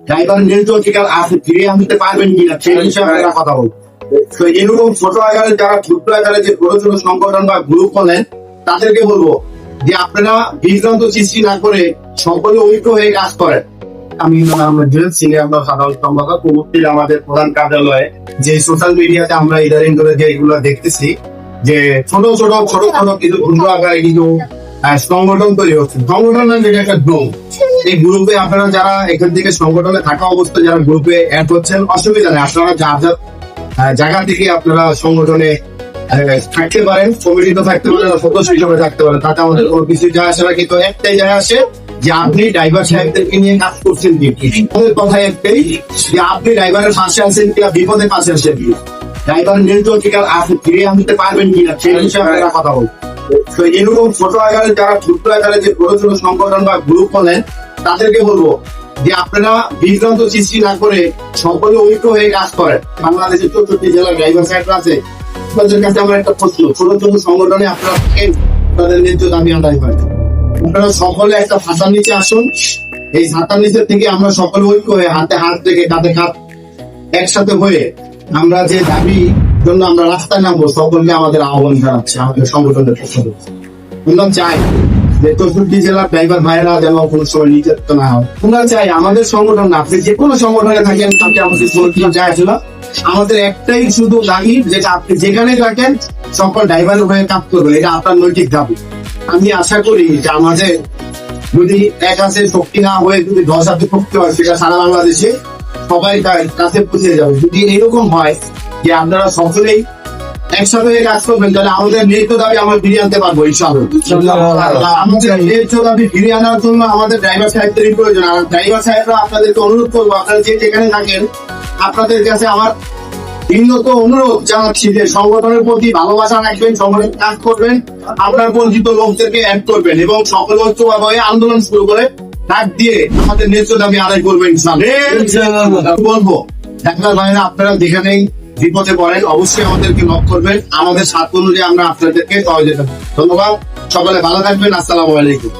Driver নির্দেশিকার আছে ফিরিয়ে আনতে পারবেন কিনা সেই বিষয়ে আমরা কথা বলবো। তো এরকম ছোট আকারে যারা ক্ষুদ্র আকারে যে ছোট ছোট সংগঠন বা গ্রুপ হলেন তাদেরকে বলবো যে আপনারা বিভ্রান্ত সৃষ্টি না করে সকলে ঐক্য হয়ে কাজ করেন। আমি সিনিয়র সাধারণ সম্পাদক প্রবর্তী আমাদের প্রধান কার্যালয়ে যে সোশ্যাল মিডিয়াতে আমরা ইদারিং করে যে এগুলো দেখতেছি যে ছোট ছোট কিছু ক্ষুদ্র আকারে কিছু সংগঠন তৈরি হচ্ছে। সংগঠন যেটা একটা গ্রুপ, এই গ্রুপে আপনারা যারা এখান থেকে সংগঠনে থাকা অবস্থায় যারা গ্রুপে অ্যাড হচ্ছেন অসুবিধা নেই, আপনারা যার যার জায়গা থেকে আপনারা সংগঠনে থাকতে পারেন, কমিটিতে থাকতে পারেন, সদস্য হিসেবে থাকতে পারেন, তাতে আমাদের কোনো কিছু যায় আসে না। কিন্তু একটাই যায় আসে যে আপনি ড্রাইভার সাহেবদেরকে নিয়ে কাজ করছেন কি। আমাদের কথা একটাই যে আপনি ড্রাইভারের পাশে আছেন কিনা, বিপদে পাশে আছেন কি, ড্রাইভার নির্দেশিকার আছে ফিরিয়ে আনতে পারবেন কিনা সেই বিষয়ে আমরা কথা বলবো। তো এরকম ছোট আকারে যারা ক্ষুদ্র আকারে যে ছোট ছোট সংগঠন বা গ্রুপ হলেন তাদেরকে বলবো যে আপনারা বিভ্রান্ত সৃষ্টি না করে সকলে ঐক্য হয়ে কাজ করেন। বাংলাদেশের 64টি জেলার ড্রাইভার সাহেবরা আছে, তাদের কাছে আমার একটা প্রশ্ন, ছোট ছোট সংগঠনে আপনারা থাকেন, তাদের ন্যায্য দাবি আদায় করেন। আপনারা সকলে একটা ছাতার নিচে আসুন, এই ছাতার নিচে থেকে আমরা সকলে ঐক্য হয়ে হাতে হাত থেকে কাঁধে কাঁধ একসাথে হয়ে আমরা যে দাবি জন্য আমরা রাস্তায় নামবো, সকলকে আমাদের আহ্বান জানাচ্ছি আমাদের সংগঠনের পক্ষ থেকে। আমরা চাই যে 64টি জেলার ড্রাইভার ভাইরা যেন কোনো সময় নির্যাতিত না হয়। আমরা চাই আমাদের সংগঠন না, আপনি যে কোনো সংগঠনে থাকেন তাকে আমাদের কোনো কিছু যায় আসে না। আমাদের একটাই শুধু দাবি যেটা আপনি যেখানে থাকেন সকল ড্রাইভারের হয়ে কাজ করবেন, এটা আপনার নৈতিক দাবি। আমি আশা করি যে আমাদের যদি এক হাতে শক্তি না হয়ে যদি 10 হাতে শক্তি হয়, সেটা সারা বাংলাদেশে সবাই তার কাছে পৌঁছে যাবে। যদি এরকম হয় যে আপনারা সকলেই একসাথে কাজ করবেন, তাহলে আমাদের ন্যায্য দাবি আমরা ফিরিয়ে আনতে পারবো ইনশাআল্লাহ। আমাদের ন্যায্য দাবি ফিরিয়ে আনার জন্য আমাদের ড্রাইভার সাহেবদেরই প্রয়োজন। আর ড্রাইভার সাহেবরা আপনাদেরকে অনুরোধ করবো, আপনারা যে যেখানে থাকেন আপনাদের কাছে আমার বিনীত অনুরোধ জানাচ্ছি যে সংগঠনের প্রতি ভালোবাসা রাখবেন, সংগঠন কাজ করবেন, আপনার পরিচিত লোকদেরকে অ্যাড করবেন এবং সকল ঐক্যভাবে আন্দোলন শুরু করে ডাক দিয়ে আমাদের ন্যায্য দাবি আদায় করবেন ইনশাআল্লাহ। বলবো ডাক্তার ভাইরা আপনারা যেখানেই বিপদে পড়েন অবশ্যই আমাদেরকে নক করবেন, আমাদের সাধ্য অনুযায়ী আমরা আপনাদেরকে সহযোগিতা করব। ধন্যবাদ, সকলে ভালো থাকবেন, আসসালামু আলাইকুম।